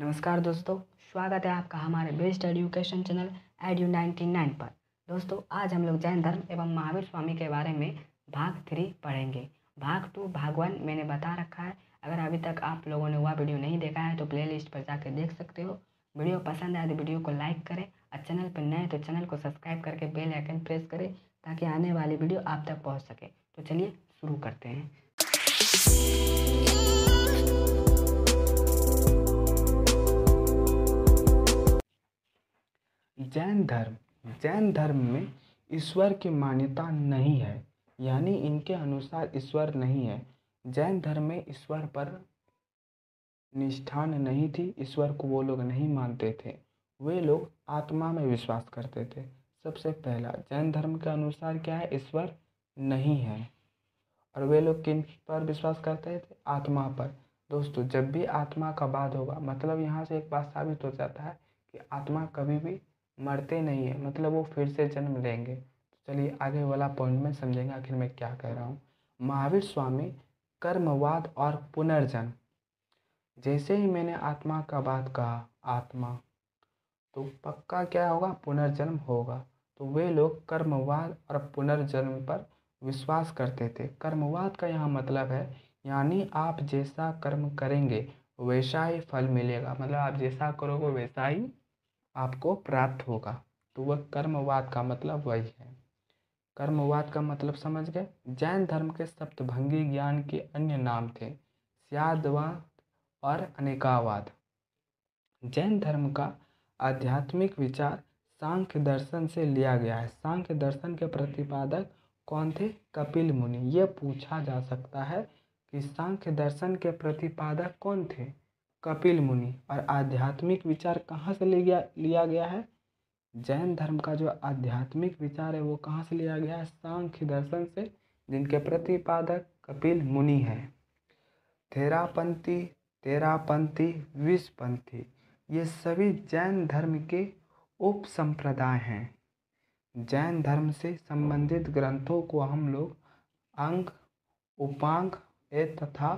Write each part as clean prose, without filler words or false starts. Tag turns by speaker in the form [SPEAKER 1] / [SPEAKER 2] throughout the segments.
[SPEAKER 1] नमस्कार दोस्तों, स्वागत है आपका हमारे बेस्ट एजुकेशन चैनल एडू 99 पर। दोस्तों, आज हम लोग जैन धर्म एवं महावीर स्वामी के बारे में भाग 3 पढ़ेंगे। भाग 2 भाग 1 मैंने बता रखा है। अगर अभी तक आप लोगों ने वह वीडियो नहीं देखा है तो प्लेलिस्ट पर जाकर देख सकते हो। वीडियो पसंद आए तो वीडियो को लाइक करें और चैनल पर नए तो चैनल को सब्सक्राइब करके बेल आइकन प्रेस करें ताकि आने वाली वीडियो आप तक पहुँच सके। तो चलिए शुरू करते हैं।
[SPEAKER 2] जैन धर्म में ईश्वर की मान्यता नहीं है, यानी इनके अनुसार ईश्वर नहीं है। जैन धर्म में ईश्वर पर निष्ठान नहीं थी, ईश्वर को वो लोग नहीं मानते थे। वे लोग आत्मा में विश्वास करते थे। सबसे पहला, जैन धर्म के अनुसार क्या है? ईश्वर नहीं है। और वे लोग किन पर विश्वास करते थे? आत्मा पर। दोस्तों, जब भी आत्मा का बात होगा, मतलब यहाँ से एक बात साबित हो जाता है कि आत्मा कभी भी मरते नहीं है, मतलब वो फिर से जन्म लेंगे। तो चलिए आगे वाला पॉइंट में समझेंगे आखिर मैं क्या कह रहा हूँ। महावीर स्वामी कर्मवाद और पुनर्जन्म। जैसे ही मैंने आत्मा का बात कहा, आत्मा तो पक्का क्या होगा? पुनर्जन्म होगा। तो वे लोग कर्मवाद और पुनर्जन्म पर विश्वास करते थे। कर्मवाद का यहाँ मतलब है, यानी आप जैसा कर्म करेंगे वैसा ही फल मिलेगा, मतलब आप जैसा करोगे वैसा ही आपको प्राप्त होगा। तो वह कर्मवाद का मतलब वही है। कर्मवाद का मतलब समझ गए। जैन धर्म के सप्तभंगी ज्ञान के अन्य नाम थे स्यादवाद और अनेकावाद। जैन धर्म का आध्यात्मिक विचार सांख्य दर्शन से लिया गया है। सांख्य दर्शन के प्रतिपादक कौन थे? कपिल मुनि। यह पूछा जा सकता है कि सांख्य दर्शन के प्रतिपादक कौन थे? कपिल मुनि। और आध्यात्मिक विचार कहाँ से लिया गया है? जैन धर्म का जो आध्यात्मिक विचार है वो कहाँ से लिया गया है? सांख्य दर्शन से, जिनके प्रतिपादक कपिल मुनि हैं। तेरापंथी, विषपंथी, ये सभी जैन धर्म के उप संप्रदाय हैं। जैन धर्म से संबंधित ग्रंथों को हम लोग अंग, उपांग तथा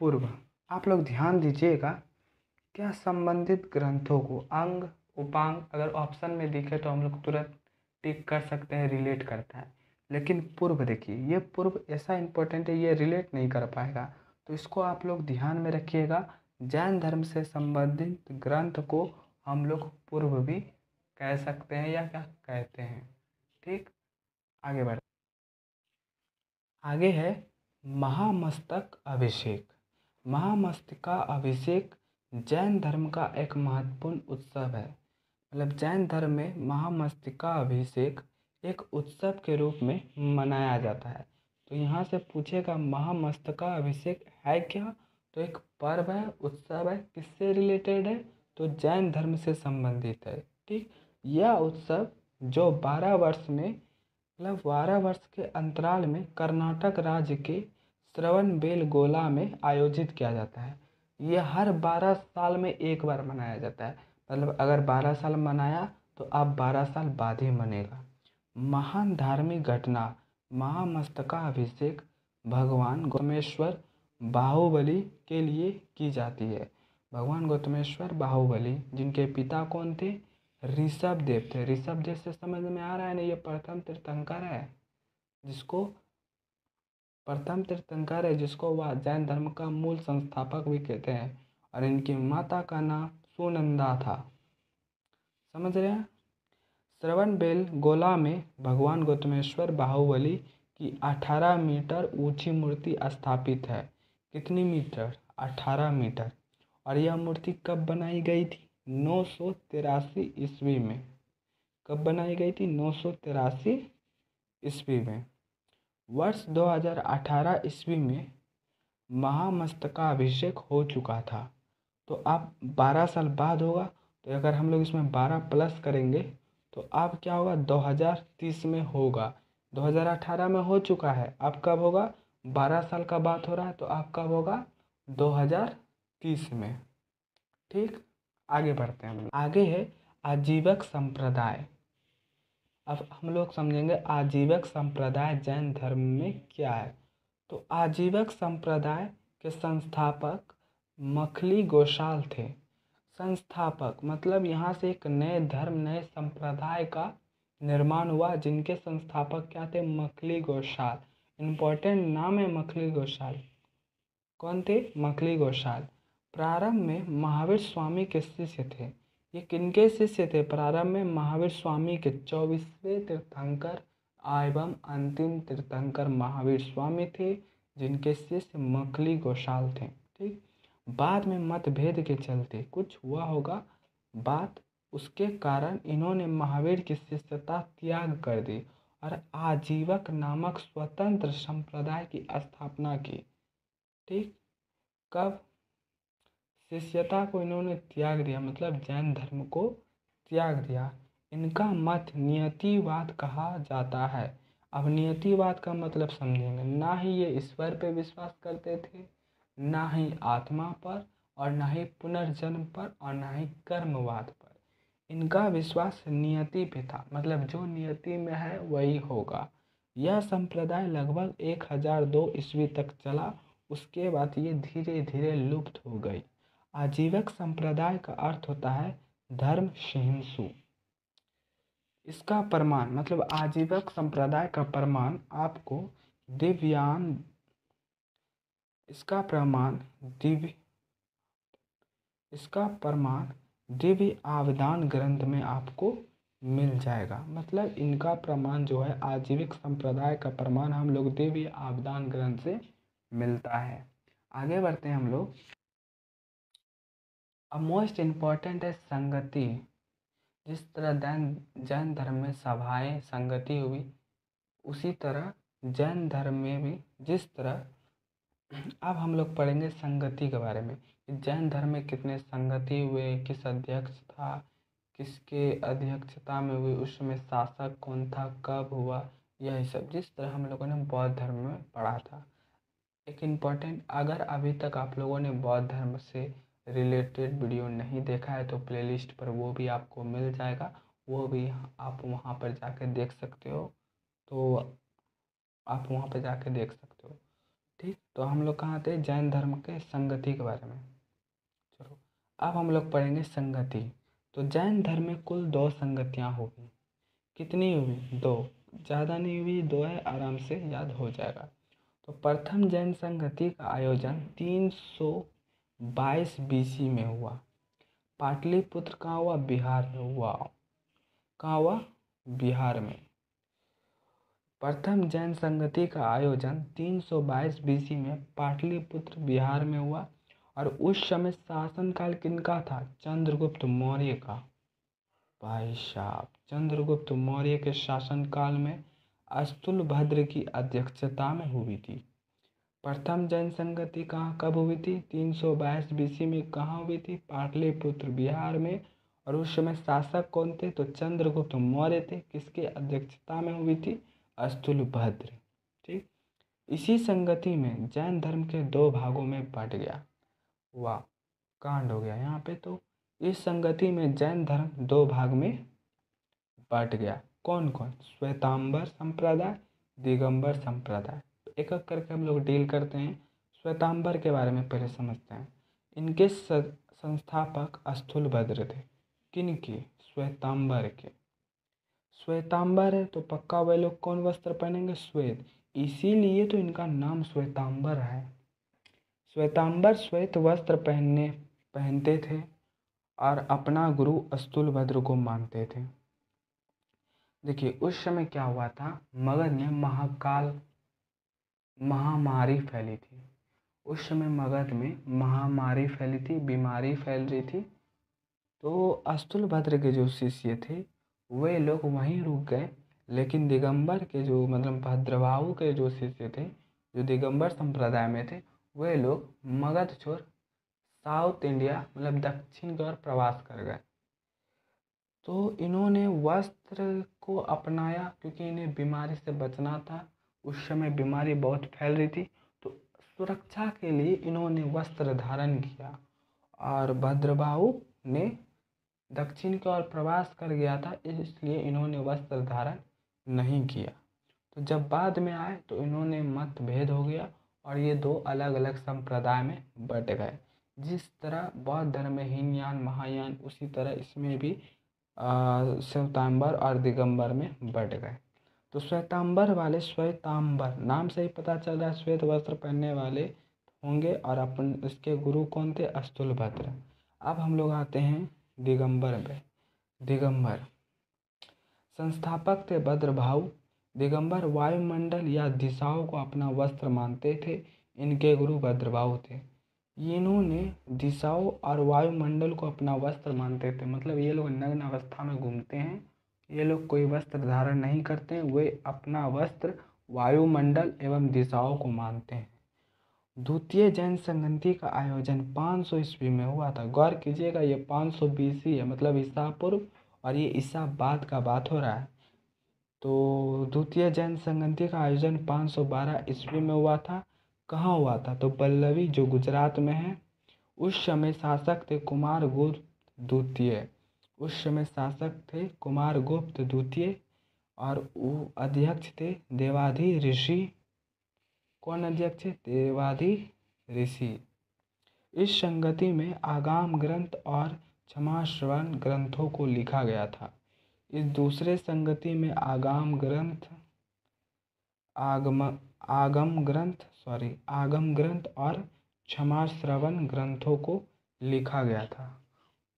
[SPEAKER 2] पूर्व, आप लोग ध्यान दीजिएगा, क्या संबंधित ग्रंथों को अंग, उपांग अगर ऑप्शन में दिखे तो हम लोग तुरंत टिक कर सकते हैं, रिलेट करता है। लेकिन पूर्व देखिए, ये पूर्व ऐसा इंपॉर्टेंट है, ये रिलेट नहीं कर पाएगा। तो इसको आप लोग ध्यान में रखिएगा। जैन धर्म से संबंधित ग्रंथ को हम लोग पूर्व भी कह सकते हैं या क्या कहते हैं। ठीक, आगे बढ़। आगे है महामस्तक अभिषेक। महामस्तका अभिषेक जैन धर्म का एक महत्वपूर्ण उत्सव है। मतलब जैन धर्म में महामस्तका अभिषेक एक उत्सव के रूप में मनाया जाता है। तो यहाँ से पूछेगा महामस्तका अभिषेक है क्या? तो एक पर्व है, उत्सव है, किससे रिलेटेड है? तो जैन धर्म से संबंधित है। ठीक, यह उत्सव जो 12 वर्ष में, मतलब 12 वर्ष के अंतराल में कर्नाटक राज्य के श्रवणबेलगोला में आयोजित किया जाता है। यह हर 12 साल में एक बार मनाया जाता है। मतलब अगर 12 साल मनाया तो अब 12 साल बाद ही मनेगा। महान धार्मिक घटना महामस्तकाभिषेक भगवान गौतमेश्वर बाहुबली के लिए की जाती है। भगवान गौतमेश्वर बाहुबली, जिनके पिता कौन थे? ऋषभ देव थे। ऋषभ देव से समझ में आ रहा है ना, ये प्रथम तीर्थंकर है, जिसको वह जैन धर्म का मूल संस्थापक भी कहते हैं। और इनकी माता का नाम सुनंदा था। समझ रहे हैं? श्रवणबेलगोला में भगवान गौतमेश्वर बाहुबली की 18 मीटर ऊंची मूर्ति स्थापित है। कितनी मीटर? 18 मीटर। और यह मूर्ति कब बनाई गई थी? 983 ईस्वी में। कब बनाई गई थी? 983 ईस्वी में। वर्ष 2018 ईस्वी में महामस्तकाभिषेक हो चुका था। तो अब 12 साल बाद होगा। तो अगर हम लोग इसमें 12 प्लस करेंगे तो अब क्या होगा? 2030 में होगा। 2018 में हो चुका है, अब कब होगा? 12 साल का बात हो रहा है, तो अब कब होगा? 2030 में। ठीक, आगे बढ़ते हैं। आगे है आजीवक संप्रदाय। अब हम लोग समझेंगे आजीवक संप्रदाय जैन धर्म में क्या है। तो आजीवक संप्रदाय के संस्थापक मखली गोशाल थे। संस्थापक मतलब यहाँ से एक नए धर्म, नए संप्रदाय का निर्माण हुआ, जिनके संस्थापक क्या थे? मखली गोसाल। इम्पोर्टेंट नाम है मखली गोसाल। कौन थे? मखली गोसाल। प्रारंभ में महावीर स्वामी के शिष्य थे। ये किनके शिष्य थे? प्रारंभ में महावीर स्वामी के 24वें तीर्थंकर एवं अंतिम तीर्थंकर महावीर स्वामी थे, जिनके शिष्य मखली गोसाल थे। ठीक। बाद में मतभेद के चलते कुछ हुआ होगा बात, उसके कारण इन्होंने महावीर की शिष्यता त्याग कर दी और आजीवक नामक स्वतंत्र संप्रदाय की स्थापना की। ठीक। कब? शिष्यता को इन्होंने त्याग दिया, मतलब जैन धर्म को त्याग दिया। इनका मत नियतिवाद कहा जाता है। अब नियतिवाद का मतलब समझेंगे। ना ही ये ईश्वर पे विश्वास करते थे, ना ही आत्मा पर, और ना ही पुनर्जन्म पर, और ना ही कर्मवाद पर। इनका विश्वास नियति पे था, मतलब जो नियति में है वही होगा। यह संप्रदाय लगभग 1002 ईस्वी तक चला, उसके बाद ये धीरे धीरे लुप्त हो गई। आजीवक संप्रदाय का अर्थ होता है धर्म सहिष्णु। इसका प्रमाण मतलब आजीवक संप्रदाय का प्रमाण आपको दिव्यान इसका प्रमाण दिव्य आविदान ग्रंथ में आपको मिल जाएगा। मतलब इनका प्रमाण जो है, आजीविक संप्रदाय का प्रमाण हम लोग दिव्य आविदान ग्रंथ से मिलता है। आगे बढ़ते हैं हम लोग। अब मोस्ट इम्पॉर्टेंट है संगति। जिस तरह जैन धर्म में सभाएं संगति हुई, उसी तरह जैन धर्म में भी जिस तरह, अब हम लोग पढ़ेंगे संगति के बारे में। जैन धर्म में कितने संगति हुए, किस अध्यक्ष था, किसके अध्यक्षता में हुई, उस समय शासक कौन था, कब हुआ, यही सब जिस तरह हम लोगों ने बौद्ध धर्म में पढ़ा था। एक इम्पॉर्टेंट, अगर अभी तक आप लोगों ने बौद्ध धर्म से रिलेटेड वीडियो नहीं देखा है तो प्लेलिस्ट पर वो भी आपको मिल जाएगा, वो भी आप वहाँ पर जाके देख सकते हो। तो आप वहाँ पर जाके देख सकते हो। ठीक। तो हम लोग कहाँ थे? जैन धर्म के संगति के बारे में। चलो अब हम लोग पढ़ेंगे संगति। तो जैन धर्म में कुल 2 संगतियाँ होगी। कितनी हुई? 2। ज़्यादा नहीं हुई, 2 है, आराम से याद हो जाएगा। तो प्रथम जैन संगति का आयोजन 322 BC में हुआ। पाटलिपुत्र कहाँ हुआ? बिहार में हुआ। कहाँ हुआ? बिहार में। प्रथम जैन संगति का आयोजन 322 BC में पाटलिपुत्र बिहार में हुआ, और उस समय शासनकाल किनका था? चंद्रगुप्त मौर्य का। भाई साहब, चंद्रगुप्त मौर्य के शासनकाल में स्थूलभद्र की अध्यक्षता में हुई थी। प्रथम जैन संगति कहाँ कब हुई थी? 322 BC में। कहाँ हुई थी? पाटलिपुत्र बिहार में। और उस समय शासक कौन थे? तो चंद्रगुप्त मौर्य थे। किसके अध्यक्षता में हुई थी? स्थूलभद्र। ठीक। इसी संगति में जैन धर्म के 2 भागों में बंट गया। वाह, कांड हो गया यहाँ पे। तो इस संगति में जैन धर्म 2 भाग में बंट गया। कौन कौन? श्वेतांबर संप्रदाय, दिगंबर संप्रदाय। एक एक करके हम लोग डील करते हैं। श्वेतांबर के बारे में पहले समझते हैं। इनके संस्थापक स्थूलभद्र थे। किनके? श्वेतांबर के। श्वेतांबर है तो पक्का वे लोग कौन वस्त्र पहनेंगे? श्वेत। इसीलिए तो इनका नाम श्वेतांबर है। श्वेतांबर श्वेत वस्त्र पहनते थे और अपना गुरु स्थूलभद्र को मानते थे। देखिए उस समय क्या हुआ था, मगध में महामारी फैली थी। उस समय मगध में महामारी फैली थी, बीमारी फैल रही थी। तो स्थूलभद्र के जो शिष्य थे वे लोग वहीं रुक गए, लेकिन दिगंबर के जो मतलब भद्रबाहु के जो शिष्य थे, जो दिगंबर संप्रदाय में थे, वे लोग मगध छोड़ साउथ इंडिया मतलब दक्षिण की ओर प्रवास कर गए। तो इन्होंने वस्त्र को अपनाया क्योंकि इन्हें बीमारी से बचना था। उस समय बीमारी बहुत फैल रही थी, तो सुरक्षा के लिए इन्होंने वस्त्र धारण किया। और भद्रबाहु ने दक्षिण की ओर प्रवास कर गया था, इसलिए इन्होंने वस्त्र धारण नहीं किया। तो जब बाद में आए तो इन्होंने मतभेद हो गया और ये 2 अलग अलग संप्रदाय में बट गए। जिस तरह बौद्ध धर्म में हीनयान महायान, उसी तरह इसमें भी श्वेतांबर और दिगंबर में बढ़ गए। तो श्वेतांबर वाले, श्वेतांबर नाम से ही पता चल रहा है श्वेत वस्त्र पहनने वाले होंगे, और अपन इसके गुरु कौन थे? स्थूलभद्र। अब हम लोग आते हैं दिगंबर पे। दिगंबर संस्थापक थे भद्रभाऊ। दिगंबर वायुमंडल या दिशाओं को अपना वस्त्र मानते थे। इनके गुरु भद्रभाऊ थे। इन्होंने दिशाओं और वायुमंडल को अपना वस्त्र मानते थे, मतलब ये लोग नग्न अवस्था में घूमते हैं। ये लोग कोई वस्त्र धारण नहीं करते हैं, वे अपना वस्त्र वायुमंडल एवं दिशाओं को मानते हैं। द्वितीय जैन संगति का आयोजन 500 ईस्वी में हुआ था। गौर कीजिएगा, ये 500 BC है, मतलब ईसा पूर्व, और ये ईसा बाद का बात हो रहा है। तो द्वितीय जैन संगति का आयोजन 512 ईस्वी में हुआ था। कहाँ हुआ था? तो पल्लवी, जो गुजरात में है। उस समय शासक थे कुमारगुप्त द्वितीय। उस समय शासक थे कुमारगुप्त द्वितीय, और वो अध्यक्ष थे देवाधि ऋषि। कौन अध्यक्ष थे? देवाधि ऋषि। इस संगति में आगम ग्रंथ और क्षमाश्रवण ग्रंथों को लिखा गया था। इस दूसरे संगति में आगम ग्रंथ और क्षमाश्रवण ग्रंथों को लिखा गया था।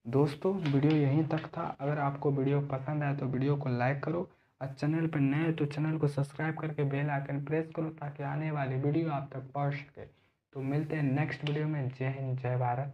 [SPEAKER 2] दोस्तों, वीडियो यहीं तक था। अगर आपको वीडियो पसंद आए तो वीडियो को लाइक करो, और चैनल पर नए हो तो चैनल को सब्सक्राइब करके बेल आइकन प्रेस करो, ताकि आने वाली वीडियो आप तक पहुंच सके। तो मिलते हैं नेक्स्ट वीडियो में। जय हिंद, जय भारत।